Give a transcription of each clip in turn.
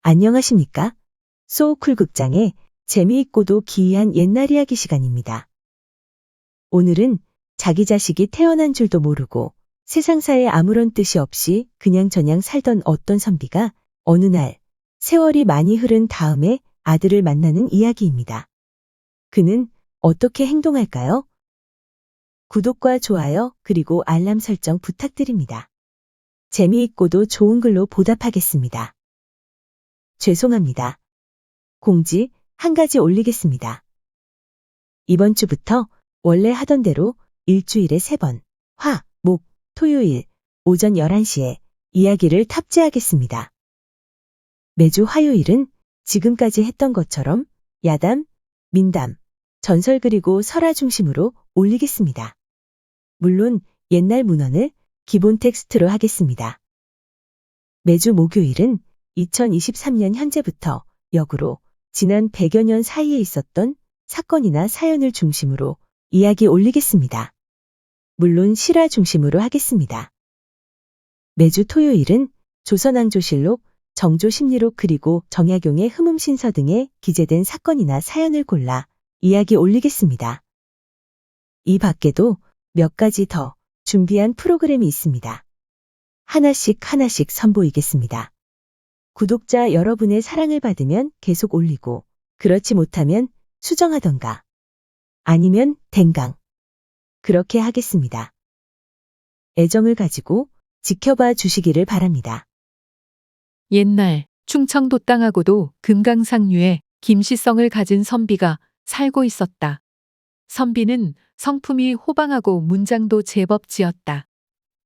안녕하십니까? 소쿨 극장의 재미있고도 기이한 옛날 이야기 시간입니다. 오늘은 자기 자식이 태어난 줄도 모르고 세상사에 아무런 뜻이 없이 그냥저냥 살던 어떤 선비가 어느 날 세월이 많이 흐른 다음에 아들을 만나는 이야기입니다. 그는 어떻게 행동할까요? 구독과 좋아요 그리고 알람 설정 부탁드립니다. 재미있고도 좋은 글로 보답하겠습니다. 죄송합니다. 공지 한 가지 올리겠습니다. 이번 주부터 원래 하던 대로 일주일에 3번, 화, 목, 토요일, 오전 11시에 이야기를 탑재하겠습니다. 매주 화요일은 지금까지 했던 것처럼 야담, 민담, 전설 그리고 설화 중심으로 올리겠습니다. 물론 옛날 문헌을 기본 텍스트로 하겠습니다. 매주 목요일은 2023년 현재부터 역으로 지난 100여 년 사이에 있었던 사건이나 사연을 중심으로 이야기 올리겠습니다. 물론 실화 중심으로 하겠습니다. 매주 토요일은 조선왕조실록, 정조심리록 그리고 정약용의 흠음신서 등에 기재된 사건이나 사연을 골라 이야기 올리겠습니다. 이 밖에도 몇 가지 더 준비한 프로그램이 있습니다. 하나씩 선보이겠습니다. 구독자 여러분의 사랑을 받으면 계속 올리고 그렇지 못하면 수정하던가 아니면 댕강 그렇게 하겠습니다. 애정을 가지고 지켜봐 주시기를 바랍니다. 옛날 충청도 땅하고도 금강상류에 김씨성을 가진 선비가 살고 있었다. 선비는 성품이 호방하고 문장도 제법 지었다.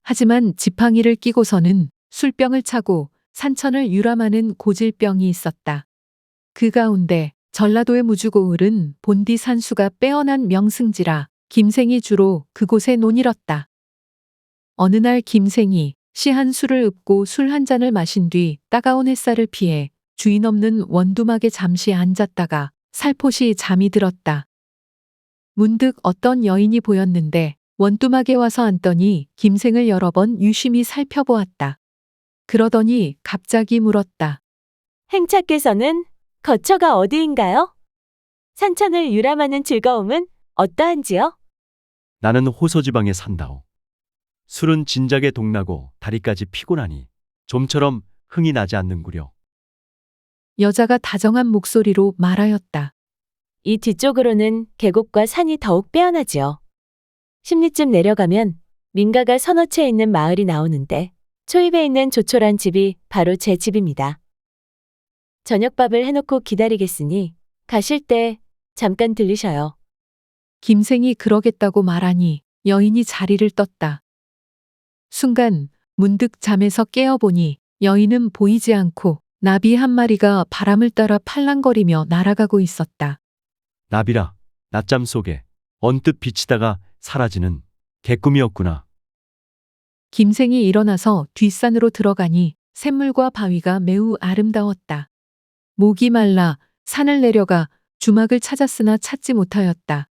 하지만 지팡이를 끼고서는 술병을 차고 산천을 유람하는 고질병이 있었다. 그 가운데 전라도의 무주고을은 본디 산수가 빼어난 명승지라 김생이 주로 그곳에 논일었다. 어느 날 김생이 시 한 술을 읊고 술 한 잔을 마신 뒤 따가운 햇살을 피해 주인 없는 원두막에 잠시 앉았다가 살포시 잠이 들었다. 문득 어떤 여인이 보였는데 원두막에 와서 앉더니 김생을 여러 번 유심히 살펴보았다. 그러더니 갑자기 물었다. 행차께서는 거처가 어디인가요? 산천을 유람하는 즐거움은 어떠한지요? 나는 호서지방에 산다오. 술은 진작에 동나고 다리까지 피곤하니 좀처럼 흥이 나지 않는구려. 여자가 다정한 목소리로 말하였다. 이 뒤쪽으로는 계곡과 산이 더욱 빼어나지요. 10리쯤 내려가면 민가가 서너 채 있는 마을이 나오는데 초입에 있는 조촐한 집이 바로 제 집입니다. 저녁밥을 해놓고 기다리겠으니 가실 때 잠깐 들리셔요. 김생이 그러겠다고 말하니 여인이 자리를 떴다. 순간 문득 잠에서 깨어보니 여인은 보이지 않고 나비 한 마리가 바람을 따라 팔랑거리며 날아가고 있었다. 나비라, 낮잠 속에 언뜻 비치다가 사라지는 개꿈이었구나. 김생이 일어나서 뒷산으로 들어가니 샘물과 바위가 매우 아름다웠다. 목이 말라 산을 내려가 주막을 찾았으나 찾지 못하였다.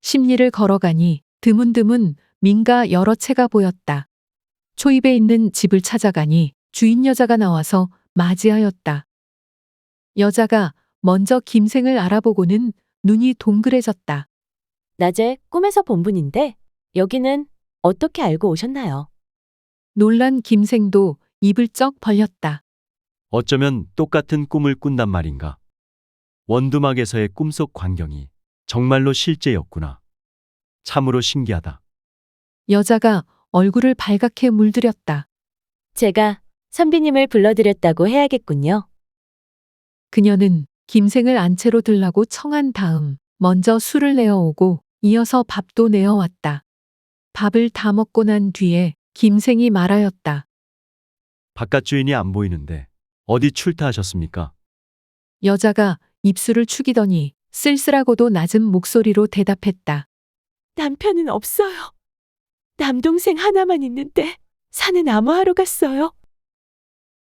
10리를 걸어가니 드문드문 민가 여러 채가 보였다. 초입에 있는 집을 찾아가니 주인 여자가 나와서 맞이하였다. 여자가 먼저 김생을 알아보고는 눈이 동그래졌다. 낮에 꿈에서 본 분인데 여기는 어떻게 알고 오셨나요? 놀란 김생도 입을 쩍 벌렸다. 어쩌면 똑같은 꿈을 꾼단 말인가. 원두막에서의 꿈속 광경이 정말로 실제였구나. 참으로 신기하다. 여자가 얼굴을 발갛게 물들였다. 제가 선비님을 불러드렸다고 해야겠군요. 그녀는 김생을 안채로 들라고 청한 다음 먼저 술을 내어오고 이어서 밥도 내어왔다. 밥을 다 먹고 난 뒤에 김생이 말하였다. 바깥 주인이 안 보이는데 어디 출타하셨습니까? 여자가 입술을 축이더니 쓸쓸하고도 낮은 목소리로 대답했다. 남편은 없어요. 남동생 하나만 있는데 산에 나무하러 갔어요.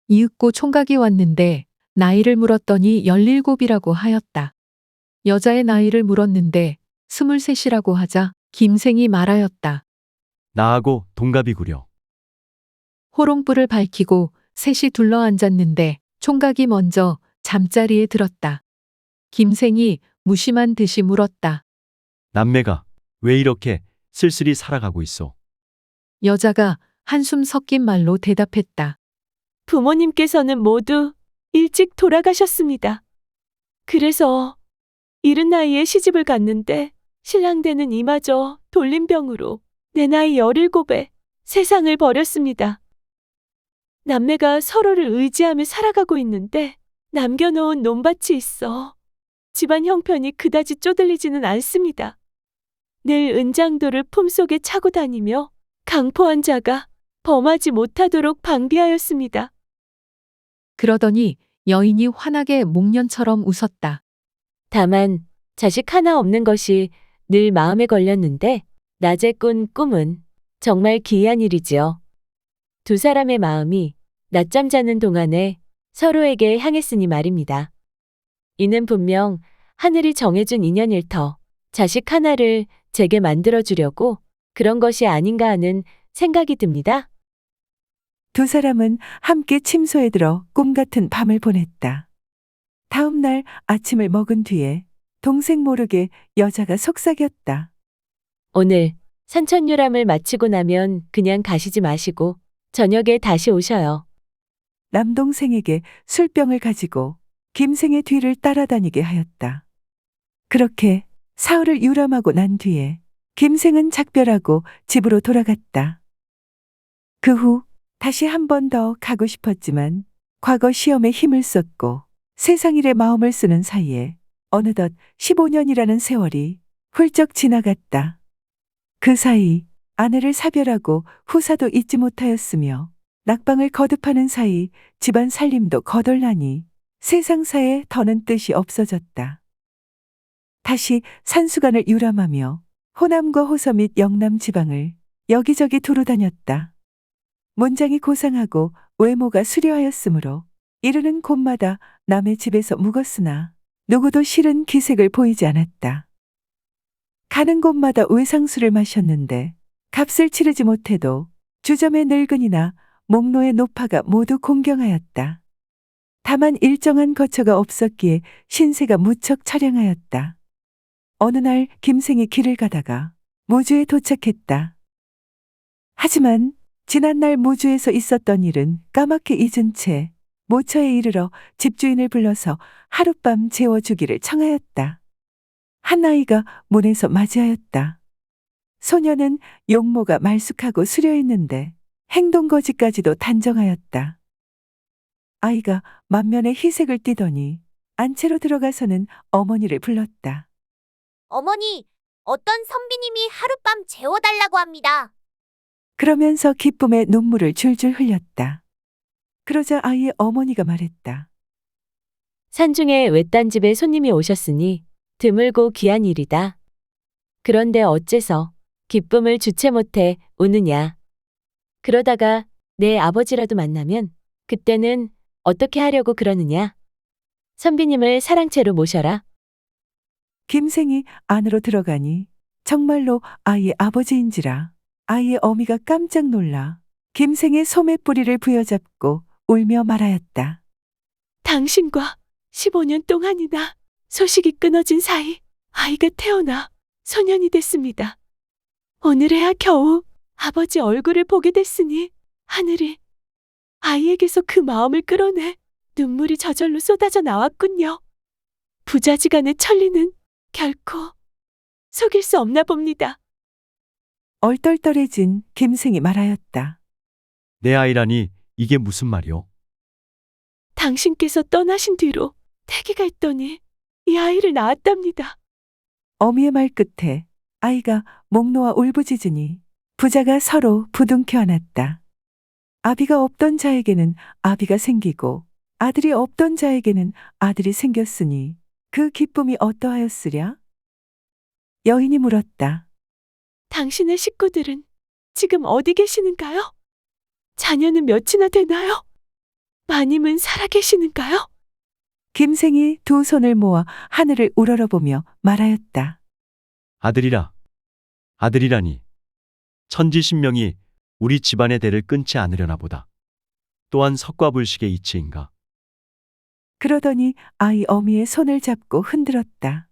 이윽고 총각이 왔는데 나이를 물었더니 17이라고 하였다. 여자의 나이를 물었는데 23이라고 하자 김생이 말하였다. 나하고 동갑이구려. 호롱불을 밝히고 셋이 둘러앉았는데 총각이 먼저 잠자리에 들었다. 김생이 무심한 듯이 물었다. 남매가 왜 이렇게 쓸쓸히 살아가고 있어? 여자가 한숨 섞인 말로 대답했다. 부모님께서는 모두 일찍 돌아가셨습니다. 그래서 이른 나이에 시집을 갔는데 신랑대는 이마저 돌림병으로 내 나이 17에 세상을 버렸습니다. 남매가 서로를 의지하며 살아가고 있는데 남겨놓은 논밭이 있어 집안 형편이 그다지 쪼들리지는 않습니다. 늘 은장도를 품속에 차고 다니며 강포한 자가 범하지 못하도록 방비하였습니다. 그러더니 여인이 환하게 목련처럼 웃었다. 다만 자식 하나 없는 것이 늘 마음에 걸렸는데 낮에 꾼 꿈은 정말 기이한 일이지요. 두 사람의 마음이 낮잠 자는 동안에 서로에게 향했으니 말입니다. 이는 분명 하늘이 정해준 인연일 터 자식 하나를 제게 만들어주려고 그런 것이 아닌가 하는 생각이 듭니다. 두 사람은 함께 침소에 들어 꿈 같은 밤을 보냈다. 다음 날 아침을 먹은 뒤에 동생 모르게 여자가 속삭였다. 오늘 산천유람을 마치고 나면 그냥 가시지 마시고 저녁에 다시 오셔요. 남동생에게 술병을 가지고 김생의 뒤를 따라다니게 하였다. 그렇게 사흘을 유람하고 난 뒤에 김생은 작별하고 집으로 돌아갔다. 그 후 다시 한 번 더 가고 싶었지만 과거 시험에 힘을 쏟고 세상 일에 마음을 쓰는 사이에 어느덧 15년이라는 세월이 훌쩍 지나갔다. 그 사이 아내를 사별하고 후사도 잊지 못하였으며 낙방을 거듭하는 사이 집안 살림도 거덜나니 세상사에 더는 뜻이 없어졌다. 다시 산수간을 유람하며 호남과 호서 및 영남 지방을 여기저기 두루 다녔다. 문장이 고상하고 외모가 수려하였으므로 이르는 곳마다 남의 집에서 묵었으나 누구도 싫은 기색을 보이지 않았다. 가는 곳마다 외상술을 마셨는데 값을 치르지 못해도 주점의 늙은이나 목노의 노파가 모두 공경하였다. 다만 일정한 거처가 없었기에 신세가 무척 처량하였다. 어느 날 김생이 길을 가다가 무주에 도착했다. 하지만 지난날 무주에서 있었던 일은 까맣게 잊은 채 모처에 이르러 집주인을 불러서 하룻밤 재워주기를 청하였다. 한 아이가 문에서 맞이하였다. 소녀는 용모가 말쑥하고 수려했는데 행동거지까지도 단정하였다. 아이가 만면에 희색을 띠더니 안채로 들어가서는 어머니를 불렀다. 어머니, 어떤 선비님이 하룻밤 재워달라고 합니다. 그러면서 기쁨에 눈물을 줄줄 흘렸다. 그러자 아이의 어머니가 말했다. 산중에 외딴 집에 손님이 오셨으니 드물고 귀한 일이다. 그런데 어째서 기쁨을 주체 못해 우느냐. 그러다가 내 아버지라도 만나면 그때는 어떻게 하려고 그러느냐. 선비님을 사랑채로 모셔라. 김생이 안으로 들어가니 정말로 아이의 아버지인지라 아이의 어미가 깜짝 놀라 김생의 소매뿌리를 부여잡고 울며 말하였다. 당신과 15년 동안이나 소식이 끊어진 사이 아이가 태어나 소년이 됐습니다. 오늘에야 겨우 아버지 얼굴을 보게 됐으니 하늘이 아이에게서 그 마음을 끌어내 눈물이 저절로 쏟아져 나왔군요. 부자지간의 천리는 결코 속일 수 없나 봅니다. 얼떨떨해진 김생이 말하였다. 내 아이라니 이게 무슨 말이오? 당신께서 떠나신 뒤로 태기가 있더니 이 아이를 낳았답니다. 어미의 말 끝에 아이가 목 놓아 울부짖으니 부자가 서로 부둥켜 안았다. 아비가 없던 자에게는 아비가 생기고 아들이 없던 자에게는 아들이 생겼으니 그 기쁨이 어떠하였으랴? 여인이 물었다. 당신의 식구들은 지금 어디 계시는가요? 자녀는 몇이나 되나요? 마님은 살아계시는가요? 김생이 두 손을 모아 하늘을 우러러보며 말하였다. 아들이라. 아들이라니. 천지신명이 우리 집안의 대를 끊지 않으려나 보다. 또한 석과불식의 이치인가. 그러더니 아이 어미의 손을 잡고 흔들었다.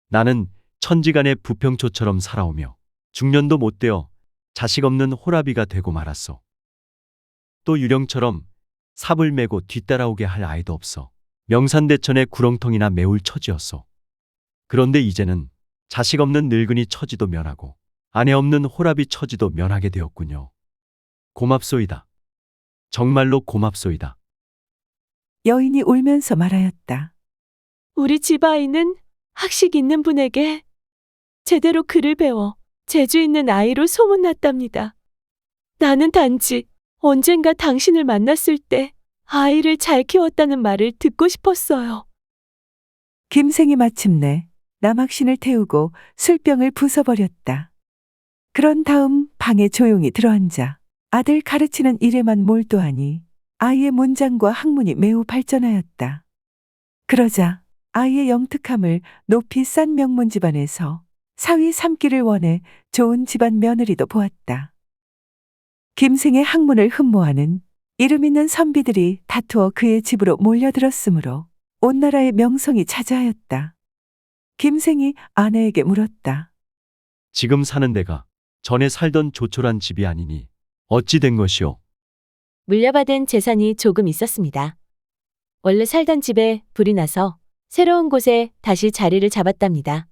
나는 천지간의 부평초처럼 살아오며 중년도 못 되어 자식 없는 호라비가 되고 말았소. 또 유령처럼 삽을 메고 뒤따라오게 할 아이도 없어 명산대천의 구렁텅이나 메울 처지였소. 그런데 이제는 자식 없는 늙은이 처지도 면하고 아내 없는 호라비 처지도 면하게 되었군요. 고맙소이다. 정말로 고맙소이다. 여인이 울면서 말하였다. 우리 집 아이는 학식 있는 분에게 제대로 글을 배워 재주 있는 아이로 소문났답니다. 나는 단지 언젠가 당신을 만났을 때 아이를 잘 키웠다는 말을 듣고 싶었어요. 김생이 마침내 남학신을 태우고 술병을 부숴버렸다. 그런 다음 방에 조용히 들어앉아 아들 가르치는 일에만 몰두하니 아이의 문장과 학문이 매우 발전하였다. 그러자 아이의 영특함을 높이 싼 명문 집안에서 사위 삼기를 원해 좋은 집안 며느리도 보았다. 김생의 학문을 흠모하는 이름 있는 선비들이 다투어 그의 집으로 몰려들었으므로 온 나라의 명성이 자자하였다. 김생이 아내에게 물었다. 지금 사는 데가 전에 살던 조촐한 집이 아니니 어찌 된 것이오? 물려받은 재산이 조금 있었습니다. 원래 살던 집에 불이 나서 새로운 곳에 다시 자리를 잡았답니다.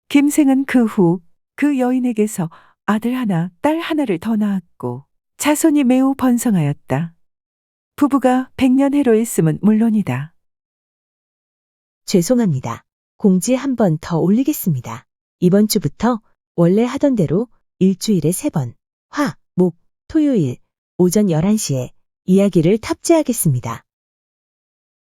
김생은 그 후 그 여인에게서 아들 하나, 딸 하나를 더 낳았고 자손이 매우 번성하였다. 부부가 100년 해로했음은 물론이다. 죄송합니다. 공지 한 번 더 올리겠습니다. 이번 주부터 원래 하던 대로 일주일에 3번, 화, 목, 토요일, 오전 11시에 이야기를 탑재하겠습니다.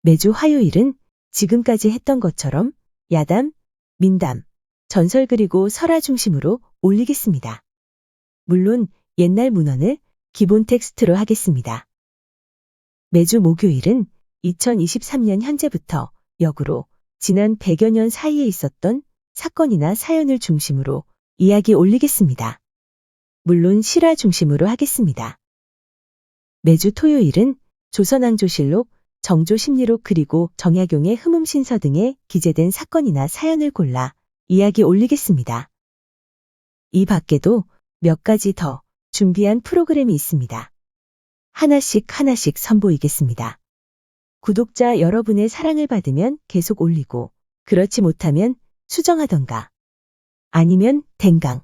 매주 화요일은 지금까지 했던 것처럼 야담, 민담, 전설 그리고 설화 중심으로 올리겠습니다. 물론 옛날 문헌을 기본 텍스트로 하겠습니다. 매주 목요일은 2023년 현재부터 역으로 지난 100여 년 사이에 있었던 사건이나 사연을 중심으로 이야기 올리겠습니다. 물론 실화 중심으로 하겠습니다. 매주 토요일은 조선왕조실록, 정조심리록 그리고 정약용의 흠음신서 등에 기재된 사건이나 사연을 골라 이야기 올리겠습니다. 이 밖에도 몇 가지 더 준비한 프로그램이 있습니다. 하나씩 선보이겠습니다. 구독자 여러분의 사랑을 받으면 계속 올리고 그렇지 못하면 수정하던가 아니면 댕강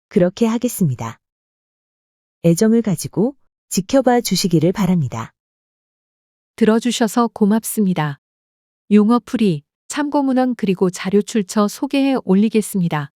그렇게 하겠습니다. 애정을 가지고 지켜봐 주시기를 바랍니다. 들어주셔서 고맙습니다. 용어 풀이, 참고 문헌 그리고 자료 출처 소개해 올리겠습니다.